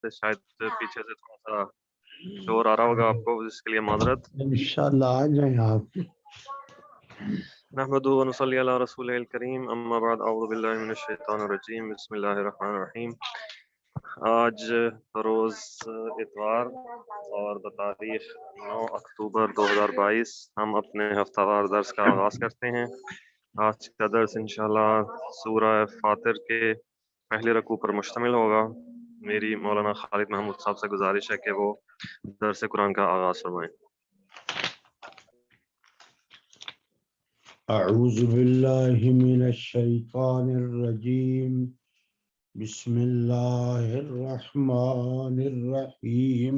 سے شاید پیچھے سے تھوڑا سا شور آ رہا ہوگا آپ کو، جس کے لیے معذرت۔ انشاءاللہ آ جائیں آپ۔ نحمدہ و نصلی علی رسولہ الکریم، اما بعد، اعوذ باللہ من الشیطان الرجیم، بسم اللہ الرحمن الرحیم۔ آج روز اتوار اور بتاریخ 9 اکتوبر 2022 ہم اپنے ہفتہ وار درس کا آغاز کرتے ہیں۔ آج کا درس انشاءاللہ سورہ فاطر کے پہلے رکوع پر مشتمل ہوگا۔ میری مولانا خالد محمود صاحب سے گزارش ہے کہ وہ درس قرآن کا آغاز فرمائیں۔ اعوذ باللہ من الشیطان الرجیم، بسم اللہ الرحمن الرحیم۔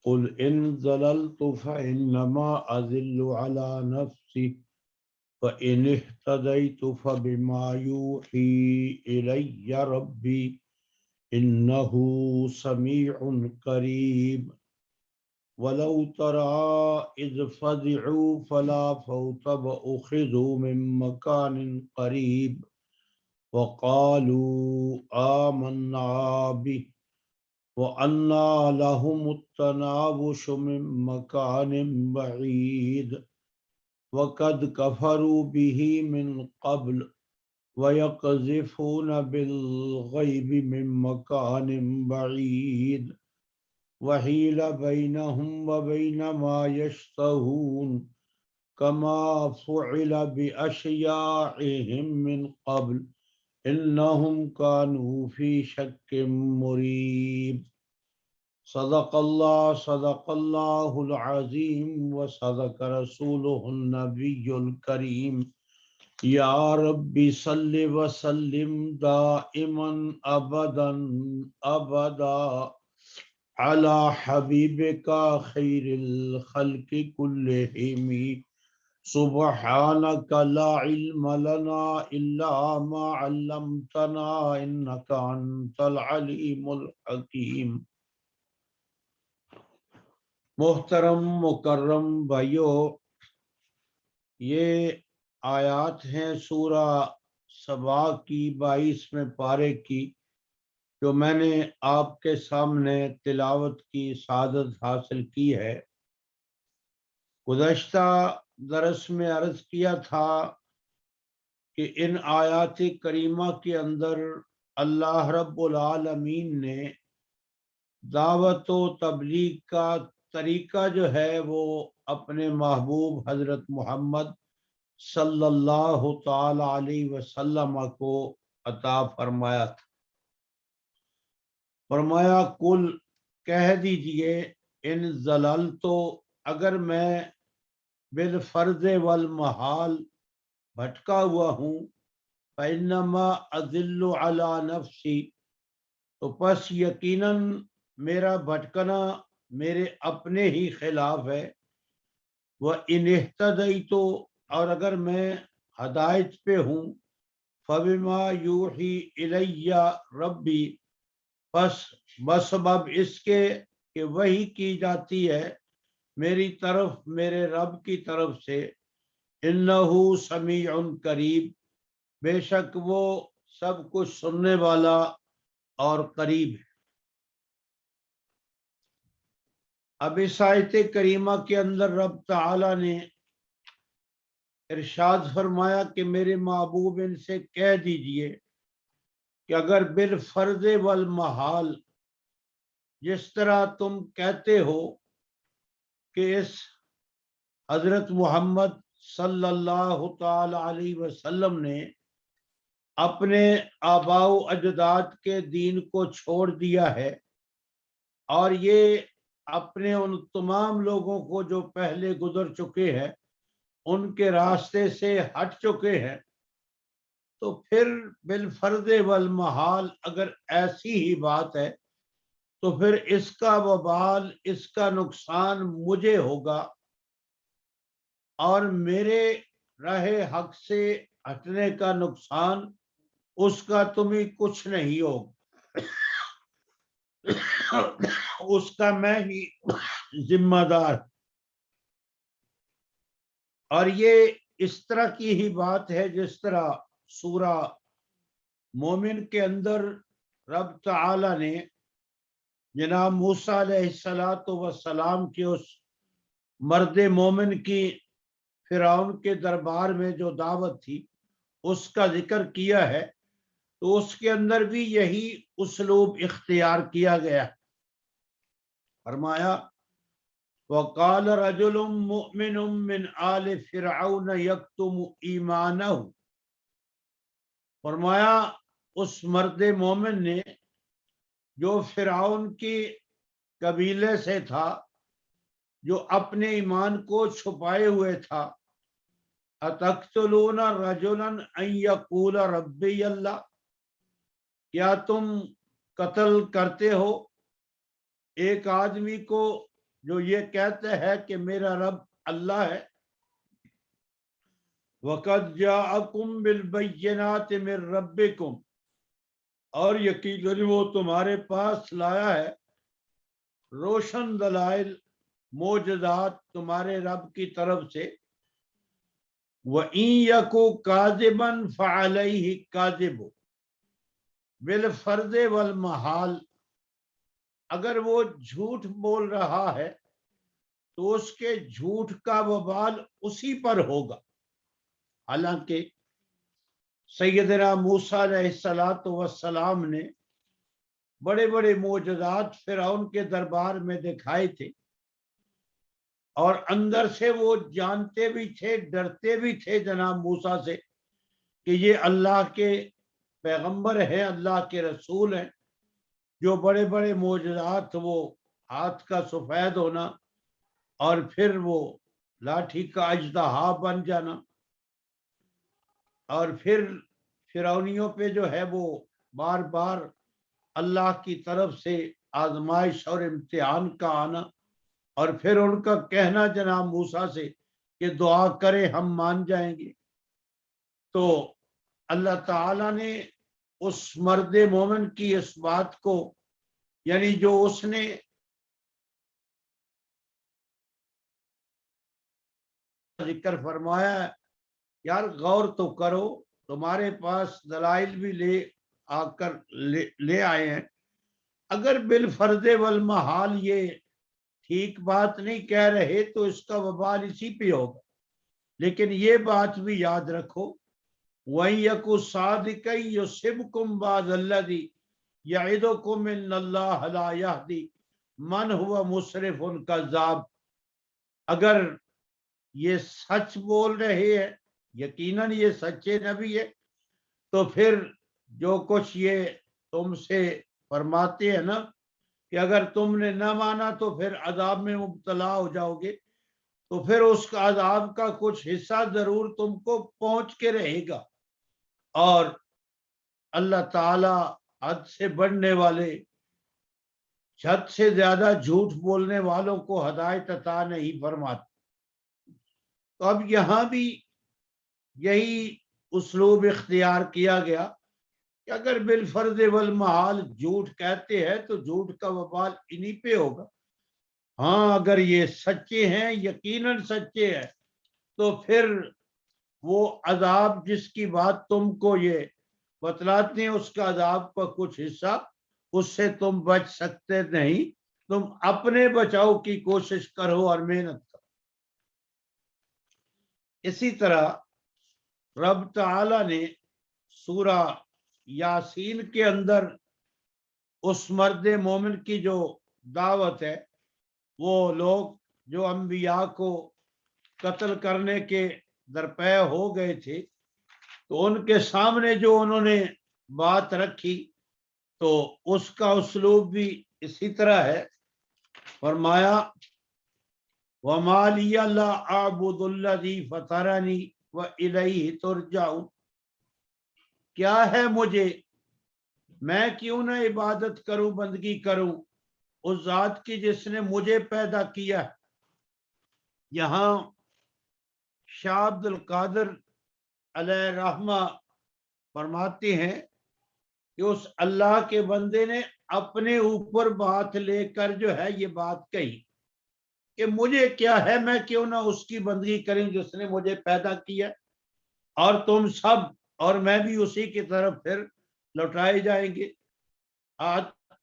قل ان ضللت فانما اضل على نفسی فان اهتدیت فبما یوحی الی ربی انہ سمیع قریب۔ ولو ترى إذ فزعوا فلا فوت وأخذوا من مكان قريب وقالوا آمنا به وأنى لهم التناوش من مكان بعيد وقد كفروا به من قبل ويقذفون بالغيب من مكان بعيد وحیل بینہم وبین ما یشتہون کما فعل باشیاعہم من قبل انہم کانوا فی شک مریب۔ صدق اللہ العظیم وصدق رسولہ النبی الکریم۔ یا رب صل وسلم دائما ابدا ابدا علی حبیبک خیر الخلق کلہم۔ سبحانک لا علم لنا الا ما علمتنا انک انت العلیم الحکیم۔ محترم مکرم بھائیو، یہ آیات ہیں سورہ سبا کی 22ویں پارے کی، جو میں نے آپ کے سامنے تلاوت کی سعادت حاصل کی ہے۔ گزشتہ درس میں عرض کیا تھا کہ ان آیات کریمہ کے اندر اللہ رب العالمین نے دعوت و تبلیغ کا طریقہ جو ہے وہ اپنے محبوب حضرت محمد صلی اللہ تعالی علیہ وسلم کو عطا فرمایا تھا۔ فرمایا کل کہہ دیجئے، ان ضللتو اگر میں بالفرض والمحال بھٹکا ہوا ہوں، فإنما أضل على نفسی تو پس یقیناً میرا بھٹکنا میرے اپنے ہی خلاف ہے۔ وإن اهتدیت اور اگر میں ہدایت پہ ہوں، فبما یوحی الی ربی بس بسبب اس کے کہ وحی کی جاتی ہے میری طرف میرے رب کی طرف سے، انہ سمیع قریب بے شک وہ سب کچھ سننے والا اور قریب ہے۔ اب اس آیت کریمہ کے اندر رب تعالی نے ارشاد فرمایا کہ میرے محبوب ان سے کہہ دیجئے کہ اگر بالفرض والمحال جس طرح تم کہتے ہو کہ اس حضرت محمد صلی اللہ تعالی علیہ وسلم نے اپنے آباء و اجداد کے دین کو چھوڑ دیا ہے اور یہ اپنے ان تمام لوگوں کو جو پہلے گزر چکے ہیں ان کے راستے سے ہٹ چکے ہیں، تو پھر بالفرض والمحال اگر ایسی ہی بات ہے تو پھر اس کا وبال، اس کا نقصان مجھے ہوگا اور میرے راہ حق سے ہٹنے کا نقصان اس کا تمہیں کچھ نہیں ہوگا، اس کا میں ہی ذمہ دار۔ اور یہ اس طرح کی ہی بات ہے جس طرح سورہ مومن کے اندر رب تعالی نے جناب موسیٰ علیہ السلام کی اس مرد مومن کی فرعون کے دربار میں جو دعوت تھی اس کا ذکر کیا ہے، تو اس کے اندر بھی یہی اسلوب اختیار کیا گیا۔ فرمایا وَقَالَ رَجُلٌ مُؤْمِنٌ مِّنْ آلِ فِرْعَوْنَ يَكْتُمُ ایمانہ، فرمایا اس مرد مومن نے جو فرعون کی قبیلے سے تھا، جو اپنے ایمان کو چھپائے ہوئے تھا، اَتَقْتُلُونَ رَجُلًا أَن يَقُولَ رَبِّيَ اللَّهُ، کیا تم قتل کرتے ہو ایک آدمی کو جو یہ کہتا ہے کہ میرا رب اللہ ہے؟ وَقَدْ جَاءَكُم بِالْبَيِّنَاتِ مِن رَبِّكُمْ، اور یقیناً وہ تمہارے پاس لایا ہے روشن دلائل، معجزات تمہارے رب کی طرف سے۔ وَإِن يَكُ كَاذِبًا فَعَلَيْهِ كَاذِبُهُ بالفرض والمحال، اگر وہ جھوٹ بول رہا ہے تو اس کے جھوٹ کا وبال اسی پر ہوگا۔ حالانکہ سیدنا موسیٰ علیہ السلام نے بڑے بڑے معجزات فرعون کے دربار میں دکھائے تھے، اور اندر سے وہ جانتے بھی تھے، ڈرتے بھی تھے جناب موسیٰ سے کہ یہ اللہ کے پیغمبر ہیں، اللہ کے رسول ہیں۔ جو بڑے بڑے معجزات، وہ ہاتھ کا سفید ہونا اور پھر وہ لاٹھی کا اژدہا بن جانا، اور پھر فرعونیوں پہ جو ہے وہ بار بار اللہ کی طرف سے آزمائش اور امتحان کا آنا، اور پھر ان کا کہنا جناب موسیٰ سے کہ دعا کرے ہم مان جائیں گے۔ تو اللہ تعالیٰ نے اس مرد مومن کی اس بات کو، یعنی جو اس نے ذکر فرمایا ہے، یار غور تو کرو، تمہارے پاس دلائل بھی لے آئے ہیں، اگر بالفرض والمحال یہ ٹھیک بات نہیں کہہ رہے تو اس کا وبال اسی پہ ہوگا۔ لیکن یہ بات بھی یاد رکھو وَإِن يَكُ صَادِقًا يُصِبْكُم بَعْضَ الَّذِي يَعِدُكُمْ إِنَّ اللَّهَ لَا يَهْدِي مَنْ هُوَ مُسْرِفٌ كَذَّابٌ، اگر یہ سچ بول رہے ہیں، یقیناً یہ سچے نبی ہے، تو پھر جو کچھ یہ تم سے فرماتے ہیں نا کہ اگر تم نے نہ مانا تو پھر عذاب میں مبتلا ہو جاؤ گے، تو پھر اس کا عذاب کا کچھ حصہ ضرور تم کو پہنچ کے رہے گا۔ اور اللہ تعالی حد سے بڑھنے والے، حد سے زیادہ جھوٹ بولنے والوں کو ہدایت عطا نہیں فرماتے۔ تو اب یہاں بھی یہی اسلوب اختیار کیا گیا کہ اگر بالفرض والمحال جھوٹ کہتے ہیں تو جھوٹ کا وبال انہی پہ ہوگا۔ ہاں اگر یہ سچے ہیں، یقیناً سچے ہیں، تو پھر وہ عذاب جس کی بات تم کو یہ بتلاتے ہیں، اس کا عذاب کا کچھ حصہ اس سے تم بچ سکتے نہیں، تم اپنے بچاؤ کی کوشش کرو اور محنت کرو۔ اسی طرح رب تعالی نے سورہ یاسین کے اندر اس مرد مومن کی جو دعوت ہے، وہ لوگ جو انبیاء کو قتل کرنے کے درپے ہو گئے تھے، تو ان کے سامنے جو انہوں نے بات رکھی تو اس کا اسلوب بھی اسی طرح ہے۔ فرمایا وَمَا لِيَ لَا أَعْبُدُ الَّذِي فَطَرَنِي وَإِلَيْهِ تُرْجَعُونَ، کیا ہے مجھے، میں کیوں نہ عبادت کروں، بندگی کروں اس ذات کی جس نے مجھے پیدا کیا۔ یہاں شاہ عبد القادر علیہ رحمہ فرماتے ہیں کہ اس اللہ کے بندے نے اپنے اوپر بات لے کر جو ہے یہ بات کہی کہ مجھے کیا ہے، میں کیوں نہ اس کی بندگی کریں جس نے مجھے پیدا کیا، اور تم سب اور میں بھی اسی کی طرف پھر لوٹائے جائیں گے۔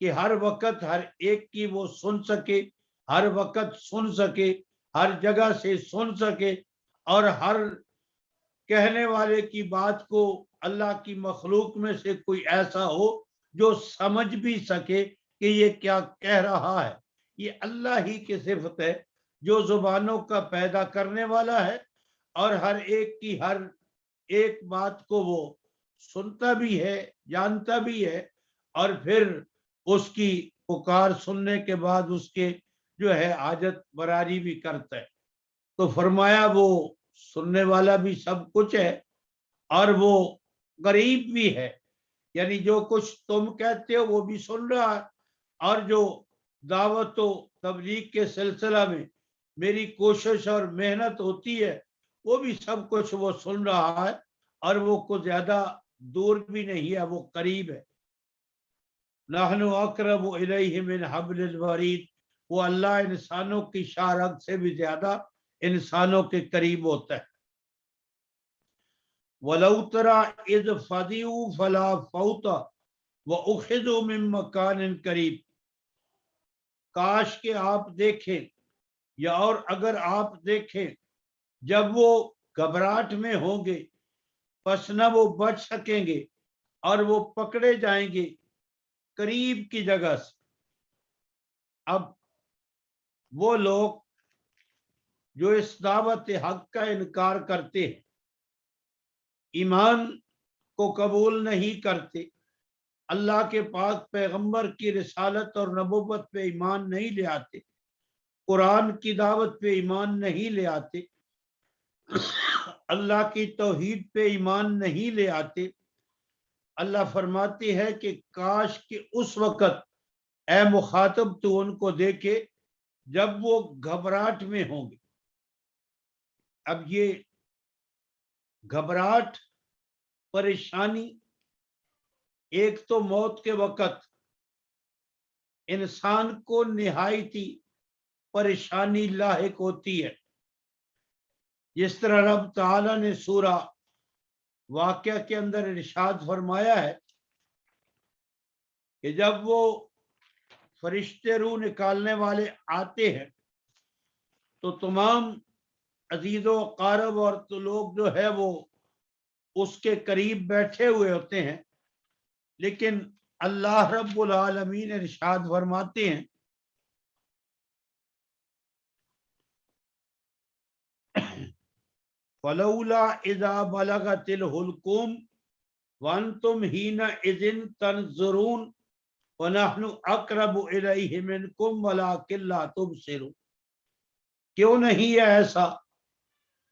کہ ہر وقت ہر ایک کی وہ سن سکے، ہر وقت سن سکے، ہر جگہ سے سن سکے، اور ہر کہنے والے کی بات کو اللہ کی مخلوق میں سے کوئی ایسا ہو جو سمجھ بھی سکے کہ یہ کیا کہہ رہا ہے۔ یہ اللہ ہی کی صفت ہے جو زبانوں کا پیدا کرنے والا ہے، اور ہر ایک کی ہر ایک بات کو وہ سنتا بھی ہے، جانتا بھی ہے، اور پھر اس کی پکار سننے کے بعد اس کے جو ہے حاجت براری بھی کرتا ہے۔ تو فرمایا وہ سننے والا بھی سب کچھ ہے، اور وہ قریب بھی ہے، یعنی جو کچھ تم کہتے ہو وہ بھی سن رہا ہے، اور جو دعوت و تبلیغ کے سلسلہ میں میری کوشش اور محنت ہوتی ہے وہ بھی سب کچھ وہ سن رہا ہے، اور وہ کو زیادہ دور بھی نہیں ہے، وہ قریب ہے۔ نحن اقرب الیہ من حبل الورید، وہ اللہ انسانوں کی شاہ رگ سے بھی زیادہ انسانوں کے قریب ہوتا ہے۔ وَلَوْ تَرَى إِذْ فَزِعُوا فَلَا فَوْتَ وَأُخِذُوا مِن مَّكَانٍ قَرِيبٍ، کاش کہ آپ دیکھیں، یا اور اگر آپ دیکھیں جب وہ گھبراہٹ میں ہوں گے پس نہ وہ بچ سکیں گے اور وہ پکڑے جائیں گے قریب کی جگہ سے۔ اب وہ لوگ جو اس دعوت حق کا انکار کرتے ہیں، ایمان کو قبول نہیں کرتے، اللہ کے پاک پیغمبر کی رسالت اور نبوت پہ ایمان نہیں لے آتے، قرآن کی دعوت پہ ایمان نہیں لے آتے، اللہ کی توحید پہ ایمان نہیں لے آتے، اللہ فرماتے ہیں کہ کاش کہ اس وقت اے مخاطب تو ان کو دیکھے جب وہ گھبراہٹ میں ہوں گے۔ اب یہ گھبراہٹ، پریشانی، ایک تو موت کے وقت انسان کو نہایتی پریشانی لاحق ہوتی ہے، جس طرح رب تعالیٰ نے سورہ واقعہ کے اندر ارشاد فرمایا ہے کہ جب وہ فرشتے روح نکالنے والے آتے ہیں تو تمام عزیز و اقارب اور تو لوگ جو ہے وہ اس کے قریب بیٹھے ہوئے ہوتے ہیں، لیکن اللہ رب العالمین ارشاد فرماتے ہیں فَلَوْلَا إِذَا بَلَغَتِ الْحُلْقُومَ وَأَنْتُمْ حِينَئِذٍ تَنظُرُونَ وَنَحْنُ أَقْرَبُ إِلَيْهِ مِنْكُمْ وَلَكِنْ لَا تُبْصِرُونَ، کیوں نہیں ہے ایسا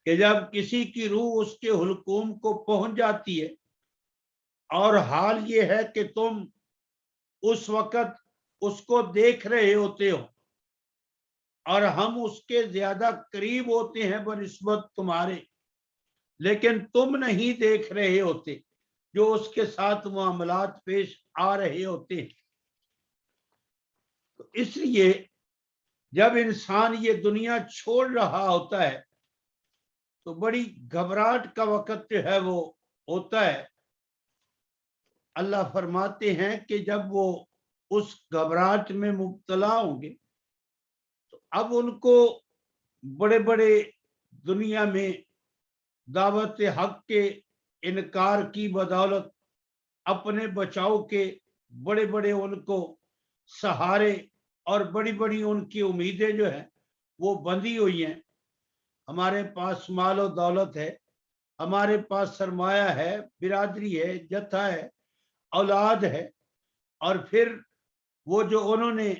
کہ جب کسی کی روح اس کے حلقوم کو پہنچ جاتی ہے اور حال یہ ہے کہ تم اس وقت اس کو دیکھ رہے ہوتے ہو اور ہم اس کے زیادہ قریب ہوتے ہیں بنسبت تمہارے، لیکن تم نہیں دیکھ رہے ہوتے جو اس کے ساتھ معاملات پیش آ رہے ہوتے ہیں۔ تو اس لیے جب انسان یہ دنیا چھوڑ رہا ہوتا ہے تو بڑی گھبراہٹ کا وقت جو ہے وہ ہوتا ہے۔ اللہ فرماتے ہیں کہ جب وہ اس گھبراہٹ میں مبتلا ہوں گے تو اب ان کو بڑے بڑے دنیا میں دعوت حق کے انکار کی بدولت اپنے بچاؤ کے بڑے بڑے ان کو سہارے اور بڑی بڑی ان کی امیدیں جو ہیں وہ بندھی ہوئی ہیں۔ ہمارے پاس مال و دولت ہے، ہمارے پاس سرمایہ ہے، برادری ہے، جتھا ہے، اولاد ہے، اور پھر وہ جو انہوں نے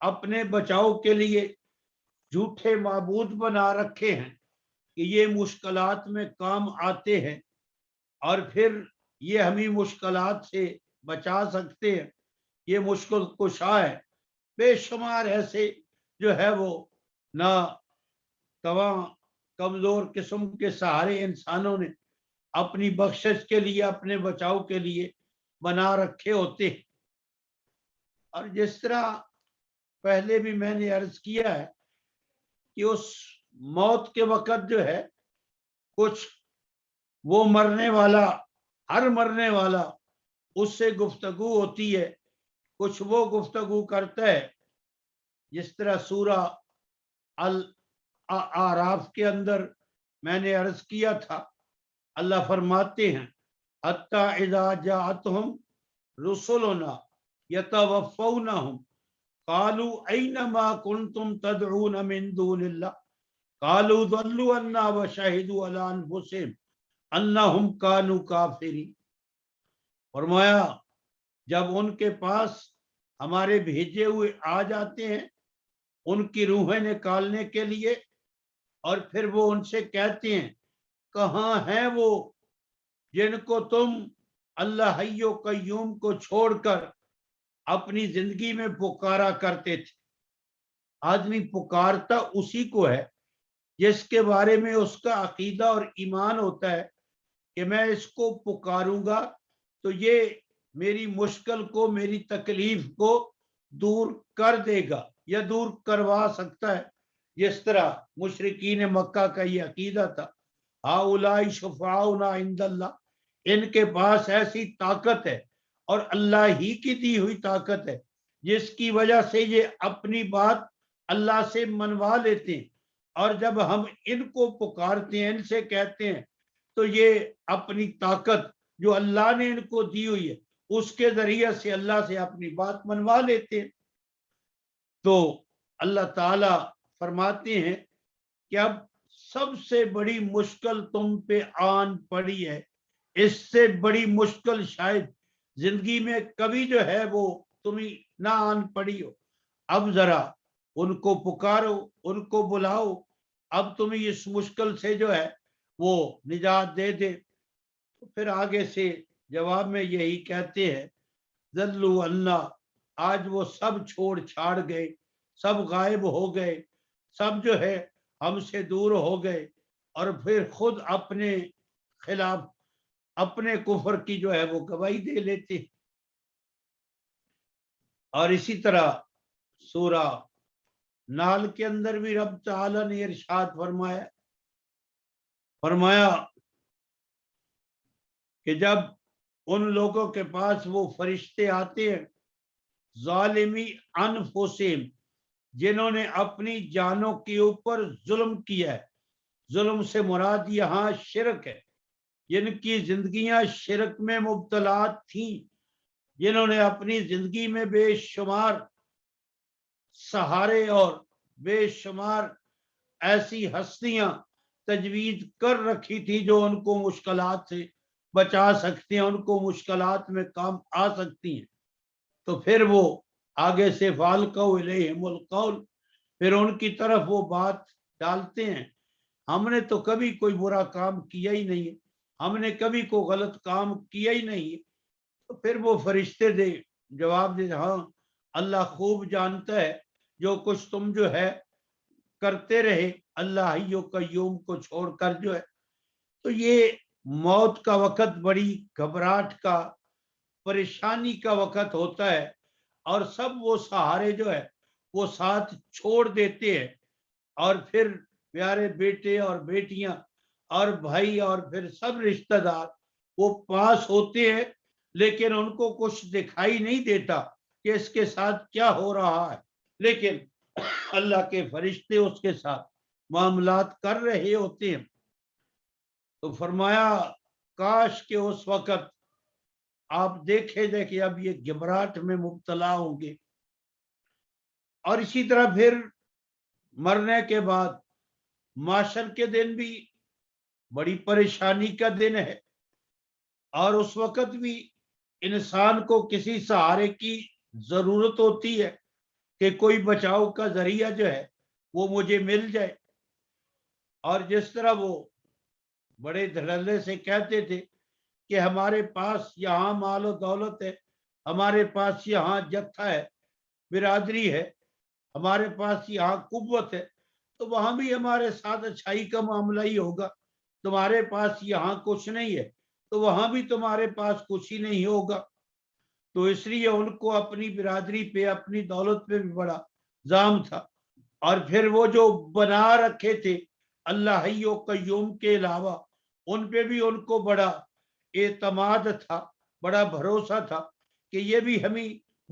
اپنے بچاؤ کے لیے جھوٹے معبود بنا رکھے ہیں کہ یہ مشکلات میں کام آتے ہیں اور پھر یہ ہمیں مشکلات سے بچا سکتے ہیں، یہ مشکل کشا ہے، بے شمار ایسے جو ہے وہ نہ تواں کمزور قسم کے سہارے انسانوں نے اپنی بخشش کے لیے، اپنے بچاؤ کے لیے بنا رکھے ہوتے ہیں۔ اور جس طرح پہلے بھی میں نے عرض کیا ہے کہ اس موت کے وقت جو ہے کچھ وہ مرنے والا، ہر مرنے والا اس سے گفتگو ہوتی ہے کچھ وہ گفتگو کرتا ہے جس طرح سورہ الاعراف کے اندر میں نے عرض کیا تھا، اللہ فرماتے ہیں حتی اذا جاءتہم رسلنا یتوفونہم قالوا این ما کنتم تدعون من دون اللہ قالوا ضلوا عنا وشہدوا علی انفسہم انہم کانوا کافرین۔ فرمایا جب ان کے پاس ہمارے بھیجے ہوئے آ جاتے ہیں ان کی روحیں نکالنے کے لیے، اور پھر وہ ان سے کہتے ہیں کہاں ہیں وہ جن کو تم اللہ حی و قیوم کو چھوڑ کر اپنی زندگی میں پکارا کرتے تھے۔ آدمی پکارتا اسی کو ہے جس کے بارے میں اس کا عقیدہ اور ایمان ہوتا ہے کہ میں اس کو پکاروں گا تو یہ میری مشکل کو، میری تکلیف کو دور کر دے گا یا دور کروا سکتا ہے۔ جس طرح مشرکین مکہ کا یہ عقیدہ تھا ہؤلاء شفعاؤنا عند اللہ، ان کے پاس ایسی طاقت ہے اور اللہ ہی کی دی ہوئی طاقت ہے جس کی وجہ سے یہ اپنی بات اللہ سے منوا لیتے ہیں، اور جب ہم ان کو پکارتے ہیں، ان سے کہتے ہیں تو یہ اپنی طاقت جو اللہ نے ان کو دی ہوئی ہے اس کے ذریعے سے اللہ سے اپنی بات منوا لیتے ہیں۔ تو اللہ تعالی فرماتے ہیں کہ اب سب سے بڑی مشکل تم پہ آن پڑی ہے، اس سے بڑی مشکل شاید زندگی میں کبھی جو ہے وہ تمہیں نہ آن پڑی ہو۔ اب ذرا ان کو پکارو، ان کو بلاؤ، اب تمہیں اس مشکل سے جو ہے وہ نجات دے دے۔ تو پھر آگے سے جواب میں یہی کہتے ہیں ذلوا عنا، آج وہ سب چھوڑ چھاڑ گئے، سب غائب ہو گئے، سب جو ہے ہم سے دور ہو گئے، اور پھر خود اپنے خلاف اپنے کفر کی جو ہے وہ گواہی دے لیتے۔ اور اسی طرح سورہ نال کے اندر بھی رب تعالی نے ارشاد فرمایا کہ جب ان لوگوں کے پاس وہ فرشتے آتے ہیں ظالمی انفسہم، جنہوں نے اپنی جانوں کے اوپر ظلم کیا ہے، ظلم سے مراد یہاں شرک ہے، جن کی زندگیاں شرک میں مبتلا تھیں، جنہوں نے اپنی زندگی میں بے شمار سہارے اور بے شمار ایسی ہستیاں تجویز کر رکھی تھی جو ان کو مشکلات سے بچا سکتے ہیں، ان کو مشکلات میں کام آ سکتی ہیں، تو پھر وہ آگے سے فالقوا الیہم القول، پھر ان کی طرف وہ بات ڈالتے ہیں ہم نے تو کبھی کوئی برا کام کیا ہی نہیں ہے، ہم نے کبھی کوئی غلط کام کیا ہی نہیں ہے۔ تو پھر وہ فرشتے جواب دے ہاں اللہ خوب جانتا ہے جو کچھ تم جو ہے کرتے رہے اللہ حی و قیوم کو چھوڑ کر جو ہے۔ تو یہ موت کا وقت بڑی گھبراہٹ کا، پریشانی کا وقت ہوتا ہے، اور سب وہ سہارے جو ہے وہ ساتھ چھوڑ دیتے ہیں، اور پھر پیارے بیٹے اور بیٹیاں اور بھائی اور پھر سب رشتہ دار وہ پاس ہوتے ہیں، لیکن ان کو کچھ دکھائی نہیں دیتا کہ اس کے ساتھ کیا ہو رہا ہے، لیکن اللہ کے فرشتے اس کے ساتھ معاملات کر رہے ہوتے ہیں۔ تو فرمایا کاش کہ اس وقت آپ دیکھیں اب یہ گھبراہٹ میں مبتلا ہوں گے۔ اور اسی طرح پھر مرنے کے بعد معاشر کے دن بھی بڑی پریشانی کا دن ہے، اور اس وقت بھی انسان کو کسی سہارے کی ضرورت ہوتی ہے کہ کوئی بچاؤ کا ذریعہ جو ہے وہ مجھے مل جائے۔ اور جس طرح وہ بڑے دھڑلے سے کہتے تھے کہ ہمارے پاس یہاں مال و دولت ہے، ہمارے پاس یہاں جتھا ہے، برادری ہے، ہمارے پاس یہاں قوت ہے، تو وہاں بھی ہمارے ساتھ اچھائی کا معاملہ ہی ہوگا، تمہارے پاس یہاں کچھ نہیں ہے تو وہاں بھی تمہارے پاس کچھ ہی نہیں ہوگا۔ تو اس لیے ان کو اپنی برادری پہ، اپنی دولت پہ بھی بڑا زام تھا، اور پھر وہ جو بنا رکھے تھے اللہ حی و قیوم کے علاوہ ان پہ بھی ان کو بڑا اعتماد تھا، بڑا بھروسہ تھا کہ یہ بھی ہمیں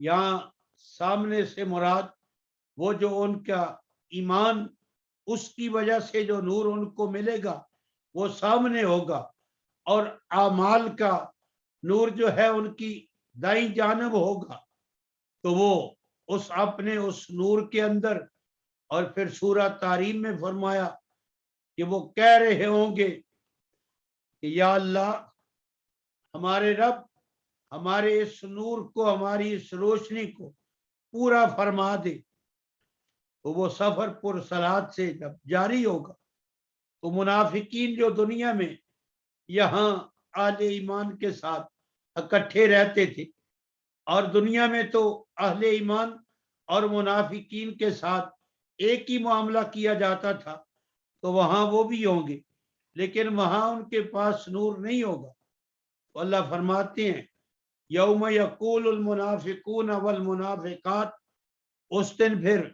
یہاں سامنے سے مراد وہ جو ان کا ایمان اس کی وجہ سے جو نور ان کو ملے گا وہ سامنے ہوگا، اور اعمال کا نور جو ہے ان کی دائیں جانب ہوگا، تو وہ اس اپنے اس نور کے اندر، اور پھر سورہ تحریم میں فرمایا کہ وہ کہہ رہے ہوں گے کہ یا اللہ ہمارے رب ہمارے اس نور کو، ہماری اس روشنی کو پورا فرما دے۔ تو وہ سفر پرصلات سے جب جاری ہوگا تو منافقین جو دنیا میں یہاں اہل ایمان کے ساتھ اکٹھے رہتے تھے، اور دنیا میں تو اہل ایمان اور منافقین کے ساتھ ایک ہی معاملہ کیا جاتا تھا، تو وہاں وہ بھی ہوں گے، لیکن وہاں ان کے پاس نور نہیں ہوگا۔ تو اللہ فرماتے ہیں یوم یقول المنافقون والمنافقات، اس دن پھر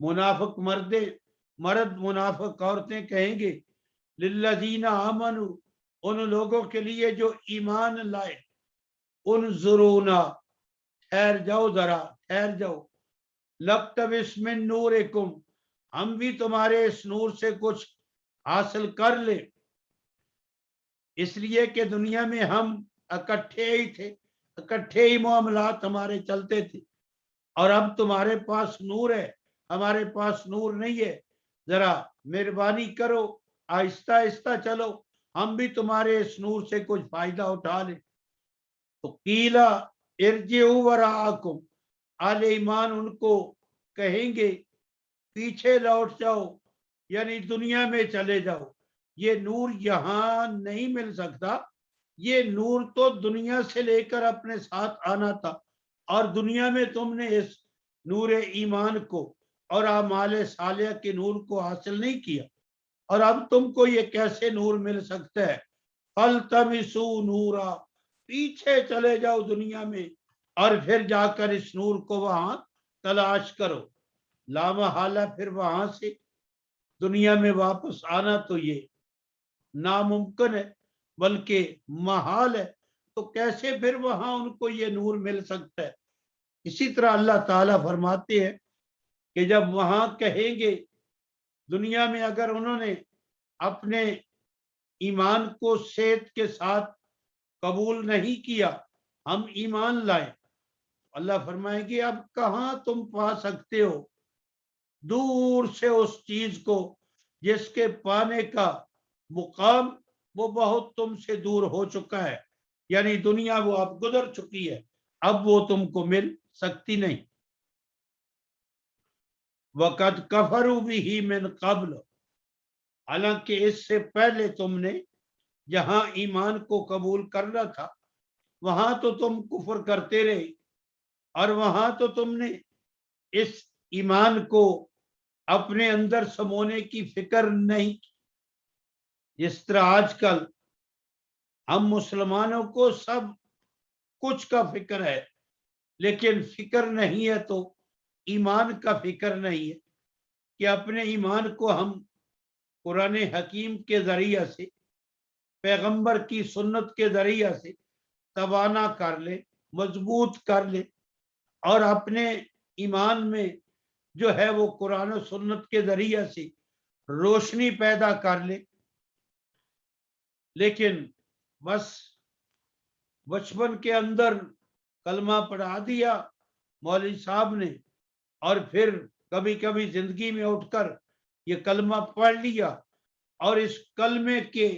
منافق مرد منافق عورتیں کہیں گے للذین آمنوا، ان لوگوں کے لیے جو ایمان لائے، انظرونا، ٹھہر جاؤ ذرا، ٹھہر جاؤ، لقتبس من نورکم، ہم بھی تمہارے اس نور سے کچھ حاصل کر لیں، اس لیے کہ دنیا میں ہم اکٹھے ہی تھے، اکٹھے ہی معاملات ہمارے چلتے تھے، اور اب تمہارے پاس نور ہے، ہمارے پاس نور نہیں ہے، ذرا مہربانی کرو، آہستہ آہستہ چلو، ہم بھی تمہارے اس نور سے کچھ فائدہ اٹھا لیں۔ تو قیلا ارجعوا وراءکم، اہل ایمان ان کو کہیں گے پیچھے لوٹ جاؤ، یعنی دنیا میں چلے جاؤ، یہ نور یہاں نہیں مل سکتا، یہ نور تو دنیا سے لے کر اپنے ساتھ آنا تھا، اور دنیا میں تم نے اس نور ایمان کو اور اعمال صالحہ کے نور کو حاصل نہیں کیا، اور اب تم کو یہ کیسے نور مل سکتا ہے؟ فَالْتَمِسُوا نورا، پیچھے چلے جاؤ دنیا میں، اور پھر جا کر اس نور کو وہاں تلاش کرو۔ لا محالہ پھر وہاں سے دنیا میں واپس آنا تو یہ ناممکن ہے، بلکہ محال ہے، تو کیسے پھر وہاں ان کو یہ نور مل سکتا ہے؟ اسی طرح اللہ تعالیٰ فرماتے ہیں کہ جب وہاں کہیں گے دنیا میں اگر انہوں نے اپنے ایمان کو صحت کے ساتھ قبول نہیں کیا، ہم ایمان لائے، اللہ فرمائے گی اب کہاں تم پا سکتے ہو دور سے اس چیز کو جس کے پانے کا مقام وہ بہت تم سے دور ہو چکا ہے، یعنی دنیا وہ اب گزر چکی ہے، اب وہ تم کو مل سکتی نہیں۔ وَقَدْ كَفَرُوا بِهِ مِنْ قَبْلُ، حالانکہ اس سے پہلے تم نے جہاں ایمان کو قبول کرنا تھا وہاں تو تم کفر کرتے رہے، اور وہاں تو تم نے اس ایمان کو اپنے اندر سمونے کی فکر نہیں کی۔ جس طرح آج کل ہم مسلمانوں کو سب کچھ کا فکر ہے، لیکن فکر نہیں ہے تو ایمان کا فکر نہیں ہے کہ اپنے ایمان کو ہم قرآن حکیم کے ذریعہ سے، پیغمبر کی سنت کے ذریعہ سے توانا کر لے، مضبوط کر لے، اور اپنے ایمان میں جو ہے وہ قرآن و سنت کے ذریعہ سے روشنی پیدا کر لے۔ لیکن بس بچپن کے اندر کلمہ پڑھا دیا مولوی صاحب نے، اور پھر کبھی کبھی زندگی میں اٹھ کر یہ کلمہ پڑھ لیا، اور اس کلمے کے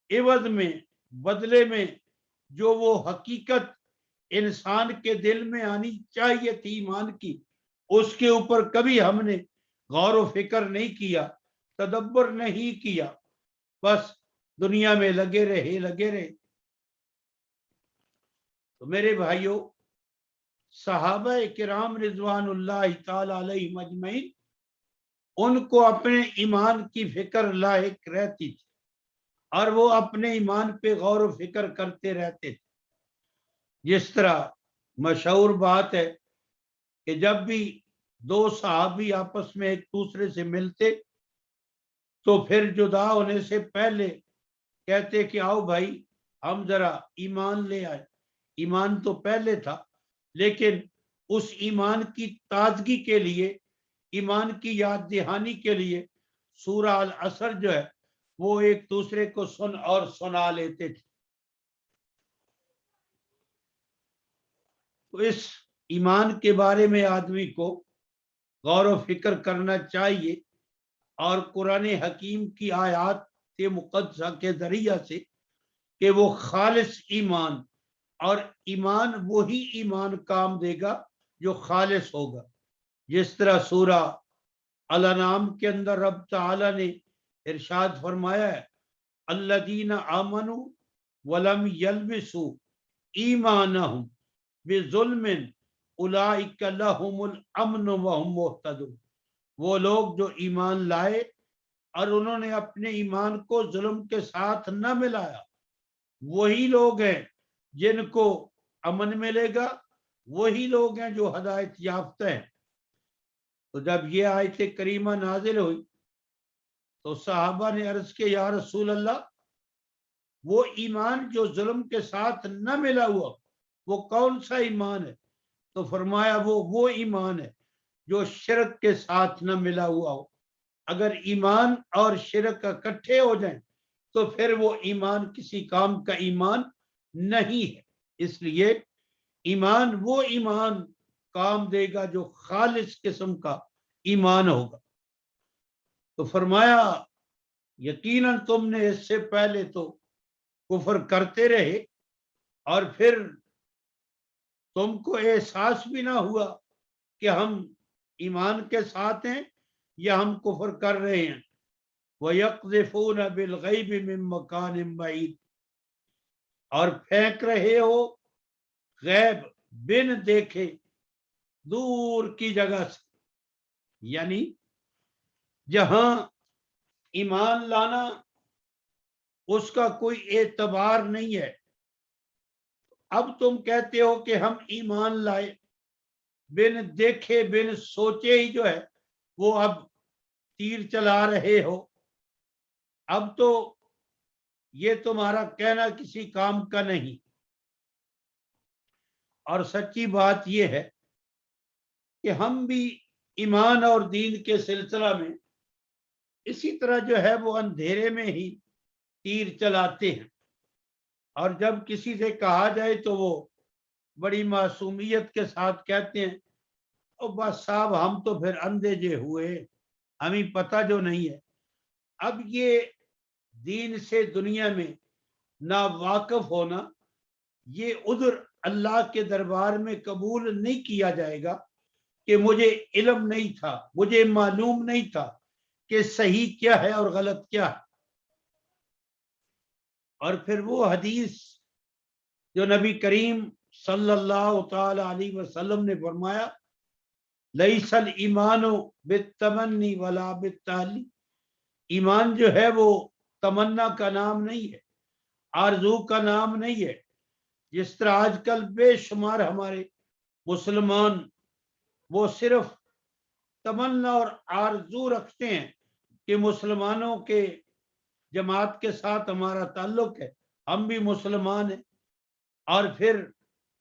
عوض میں، بدلے میں جو وہ حقیقت انسان کے دل میں آنی چاہیے تھی ایمان کی، اس کے اوپر کبھی ہم نے غور و فکر نہیں کیا، تدبر نہیں کیا، بس دنیا میں لگے رہے۔ تو میرے بھائیوں، صحابہ کرام رضوان اللہ تعالی علیہم اجمعین، ان کو اپنے ایمان کی فکر لاحق رہتی تھی، اور وہ اپنے ایمان پہ غور و فکر کرتے رہتے تھے۔ جس طرح مشہور بات ہے کہ جب بھی دو صحابی آپس میں ایک دوسرے سے ملتے تو پھر جدا ہونے سے پہلے کہتے کہ آؤ بھائی ہم ذرا ایمان لے آئے، ایمان تو پہلے تھا لیکن اس ایمان کی تازگی کے لیے، ایمان کی یاد دہانی کے لیے سورہ العصر جو ہے وہ ایک دوسرے کو سن اور سنا لیتے تھے۔ تو اس ایمان کے بارے میں آدمی کو غور و فکر کرنا چاہیے، اور قرآن حکیم کی آیات مقدسہ کے ذریعہ سے کہ وہ خالص ایمان، اور ایمان وہی ایمان کام دے گا جو خالص ہوگا، جس طرح سورہ الانعام کے اندر رب تعالی نے ارشاد فرمایا ہے الذین آمنوا ولم یلبسوا ایمانہم بظلم اولئک لہم الامن وہم مہتدون۔ وہ لوگ جو ایمان لائے اور انہوں نے اپنے ایمان کو ظلم کے ساتھ نہ ملایا، وہی لوگ ہیں جن کو امن ملے گا، وہی لوگ ہیں جو ہدایت یافتہ ہیں۔ تو جب یہ آیت کریمہ نازل ہوئی تو صحابہ نے عرض کیا یا رسول اللہ، وہ ایمان جو ظلم کے ساتھ نہ ملا ہوا وہ کون سا ایمان ہے؟ تو فرمایا وہ ایمان ہے جو شرک کے ساتھ نہ ملا ہوا ہو۔ اگر ایمان اور شرک اکٹھے ہو جائیں تو پھر وہ ایمان کسی کام کا ایمان نہیں ہے۔ اس لیے ایمان وہ ایمان کام دے گا جو خالص قسم کا ایمان ہوگا۔ تو فرمایا یقیناً تم نے اس سے پہلے تو کفر کرتے رہے، اور پھر تم کو احساس بھی نہ ہوا کہ ہم ایمان کے ساتھ ہیں یا ہم کفر کر رہے ہیں۔ وَيَقْذِفُونَ بِالْغَيْبِ مِن مَّكَانٍ بَعِيدٍ، اور پھینک رہے ہو غیب بن دیکھے دور کی جگہ سے، یعنی جہاں ایمان لانا اس کا کوئی اعتبار نہیں ہے، اب تم کہتے ہو کہ ہم ایمان لائے، بن دیکھے بن سوچے ہی جو ہے وہ اب تیر چلا رہے ہو۔ اب تو یہ تمہارا کہنا کسی کام کا نہیں۔ اور سچی بات یہ ہے کہ ہم بھی ایمان اور دین کے سلسلہ میں اسی طرح جو ہے وہ اندھیرے میں ہی تیر چلاتے ہیں، اور جب کسی سے کہا جائے تو وہ بڑی معصومیت کے ساتھ کہتے ہیں او بس صاحب ہم تو پھر اندھے جے ہوئے، ہمیں پتہ جو نہیں ہے۔ اب یہ دین سے دنیا میں نا واقف ہونا، یہ عذر اللہ کے دربار میں قبول نہیں کیا جائے گا کہ مجھے علم نہیں تھا، مجھے معلوم نہیں تھا کہ صحیح کیا ہے اور غلط کیا ہے۔ اور پھر وہ حدیث جو نبی کریم صلی اللہ تعالی علیہ وسلم نے فرمایا لیس الایمان بالتمنی ولا بالتعلی، ایمان جو ہے وہ تمنا کا نام نہیں ہے، آرزو کا نام نہیں ہے۔ جس طرح آج کل بے شمار ہمارے مسلمان وہ صرف تمنا اور آرزو رکھتے ہیں کہ مسلمانوں کے جماعت کے ساتھ ہمارا تعلق ہے، ہم بھی مسلمان ہیں، اور پھر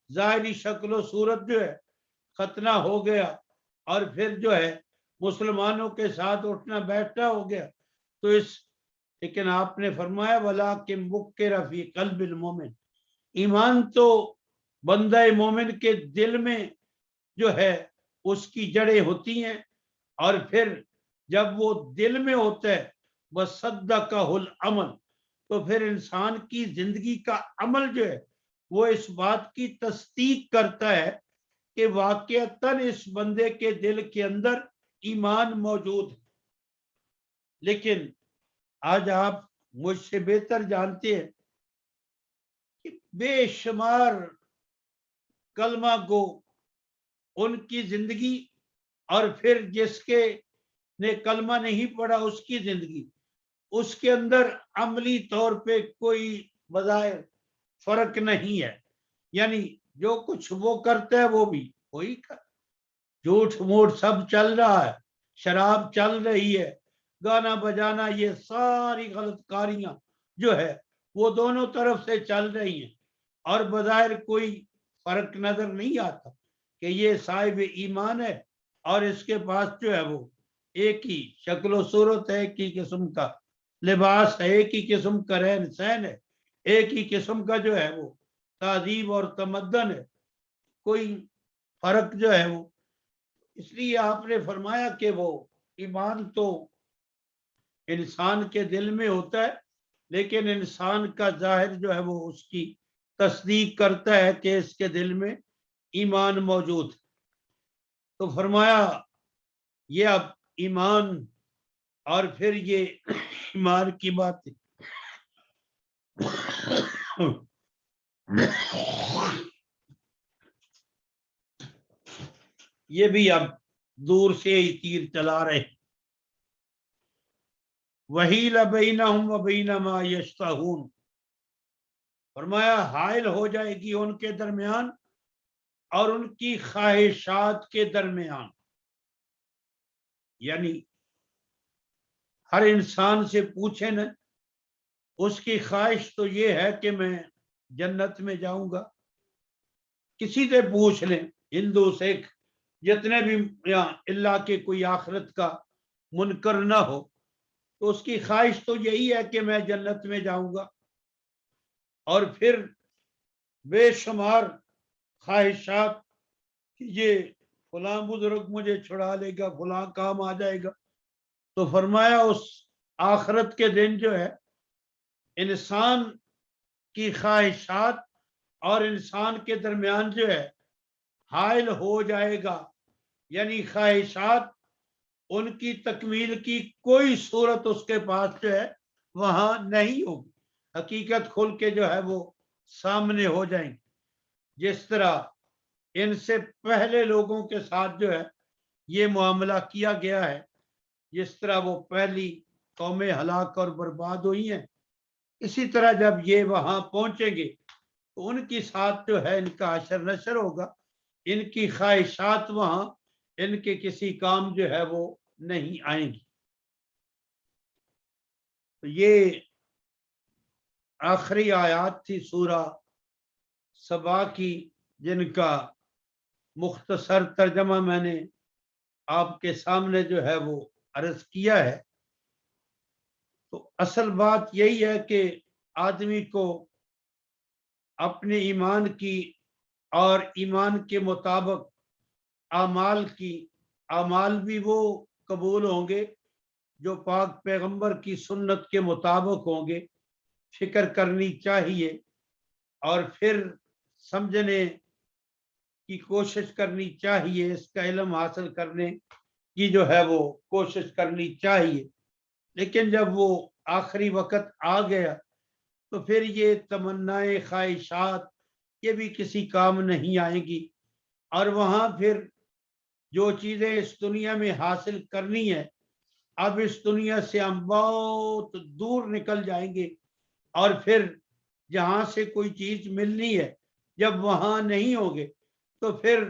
ظاہری شکل و صورت جو ہے ختنہ ہو گیا، اور پھر جو ہے مسلمانوں کے ساتھ اٹھنا بیٹھنا ہو گیا۔ تو لیکن آپ نے فرمایا وَلَٰكِن بُكِّرَ فِي قَلْبِ الْمُؤْمِنِ، ایمان تو بندہ مومن کے دل میں جو ہے اس کی جڑیں ہوتی ہیں، اور پھر جب وہ دل میں ہوتا ہے وَصَدَّقَهُ الْعَمَلُ، تو پھر انسان کی زندگی کا عمل جو ہے وہ اس بات کی تصدیق کرتا ہے کہ واقعتاً اس بندے کے دل کے اندر ایمان موجود ہے۔ لیکن آج آپ مجھ سے بہتر جانتے ہیں کہ بے شمار کلمہ گو ان کی زندگی، اور پھر جس کے نے کلمہ نہیں پڑھا اس کی زندگی، اس کے اندر عملی طور پہ کوئی بظاہر فرق نہیں ہے۔ یعنی جو کچھ وہ کرتا ہے وہ بھی وہی کر، جھوٹ موٹ سب چل رہا ہے، شراب چل رہی ہے، گانا بجانا، یہ ساری غلط کاریاں جو ہے وہ دونوں طرف سے چل رہی ہیں، اور بظاہر کوئی فرق نظر نہیں آتا۔ کہ یہ صاحب ایمان ہے اور اس کے پاس جو ہے وہ ایک ہی شکل و صورت ہے، ایک ہی قسم کا لباس ہے، ایک ہی قسم کا رہن سہن ہے، ایک ہی قسم کا جو ہے وہ تہذیب اور تمدن ہے، کوئی فرق جو ہے وہ، اس لیے آپ نے فرمایا کہ وہ ایمان تو انسان کے دل میں ہوتا ہے، لیکن انسان کا ظاہر جو ہے وہ اس کی تصدیق کرتا ہے کہ اس کے دل میں ایمان موجود ہے۔ تو فرمایا یہ اب ایمان اور پھر یہ ایمان کی بات یہ بھی اب دور سے ہی تیر چلا رہے ہیں۔ وَحِيلَ بَيْنَهُمْ وَبَيْنَ مَا يَشْتَهُونَ، فرمایا حائل ہو جائے گی ان کے درمیان اور ان کی خواہشات کے درمیان، یعنی ہر انسان سے پوچھیں نا، اس کی خواہش تو یہ ہے کہ میں جنت میں جاؤں گا، کسی سے پوچھ لیں، ہندو سکھ جتنے بھی یہاں، اللہ کے کوئی آخرت کا منکر نہ ہو، تو اس کی خواہش تو یہی ہے کہ میں جنت میں جاؤں گا، اور پھر بے شمار خواہشات کہ یہ فلاں بزرگ مجھے چھڑا لے گا، فلاں کام آ جائے گا۔ تو فرمایا اس آخرت کے دن جو ہے انسان کی خواہشات اور انسان کے درمیان جو ہے حائل ہو جائے گا، یعنی خواہشات ان کی تکمیل کی کوئی صورت اس کے پاس جو ہے وہاں نہیں ہوگی، حقیقت کھل کے جو ہے وہ سامنے ہو جائیں گی، جس طرح ان سے پہلے لوگوں کے ساتھ جو ہے یہ معاملہ کیا گیا ہے، جس طرح وہ پہلی قومیں ہلاک اور برباد ہوئی ہیں، اسی طرح جب یہ وہاں پہنچیں گے تو ان کی ساتھ جو ہے ان کا حشر نشر ہوگا، ان کی خواہشات وہاں ان کے کسی کام جو ہے وہ نہیں آئیں گی۔ تو یہ آخری آیات تھی سورہ سبا کی، جن کا مختصر ترجمہ میں نے آپ کے سامنے جو ہے وہ عرض کیا ہے۔ تو اصل بات یہی ہے کہ آدمی کو اپنے ایمان کی اور ایمان کے مطابق اعمال بھی وہ قبول ہوں گے جو پاک پیغمبر کی سنت کے مطابق ہوں گے، فکر کرنی چاہیے، اور پھر سمجھنے کی کوشش کرنی چاہیے، اس کا علم حاصل کرنے کی جو ہے وہ کوشش کرنی چاہیے۔ لیکن جب وہ آخری وقت آ گیا تو پھر یہ تمنائیں خواہشات یہ بھی کسی کام نہیں آئیں گی، اور وہاں پھر جو چیزیں اس دنیا میں حاصل کرنی ہے، اب اس دنیا سے ہم بہت دور نکل جائیں گے، اور پھر جہاں سے کوئی چیز ملنی ہے جب وہاں نہیں ہوگے تو پھر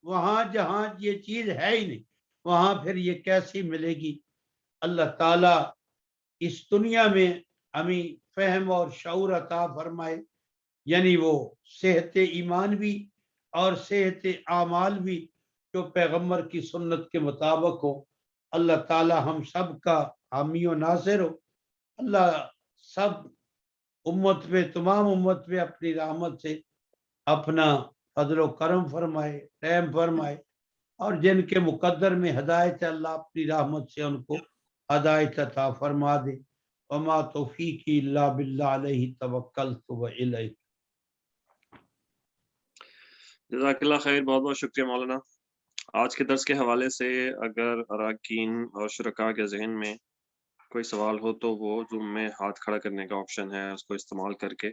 وہاں جہاں یہ چیز ہے ہی نہیں وہاں پھر یہ کیسی ملے گی۔ اللہ تعالیٰ اس دنیا میں ہمیں فہم اور شعور عطا فرمائے، یعنی وہ صحت ایمان بھی اور صحت اعمال بھی جو پیغمبر کی سنت کے مطابق ہو۔ اللہ تعالیٰ ہم سب کا حامی و ناصر ہو۔ اللہ سب امت پہ، تمام امت پہ اپنی رحمت سے اپنا فضل و کرم فرمائے، رحم فرمائے، اور جن کے مقدر میں ہدایت ہے اللہ اپنی رحمت سے ان کو ہدایت عطا فرما دے۔ وما توفیقی الا باللہ علیہ توکلت والیہ۔ جزاک اللہ خیر، بہت بہت شکریہ مولانا۔ آج کے درس کے حوالے سے اگر اراکین اور شرکاء کے ذہن میں کوئی سوال ہو تو وہ زوم میں ہاتھ کھڑا کرنے کا آپشن ہے، اس کو استعمال کر کے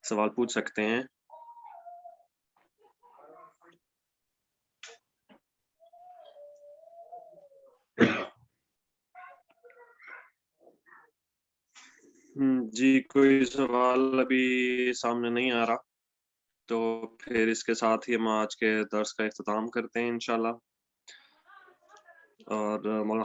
سوال پوچھ سکتے ہیں۔ جی کوئی سوال ابھی سامنے نہیں آ رہا، تو پھر اس کے ساتھ ہی ہم آج کے درس کا اختتام کرتے ہیں انشاءاللہ۔ اور مولانا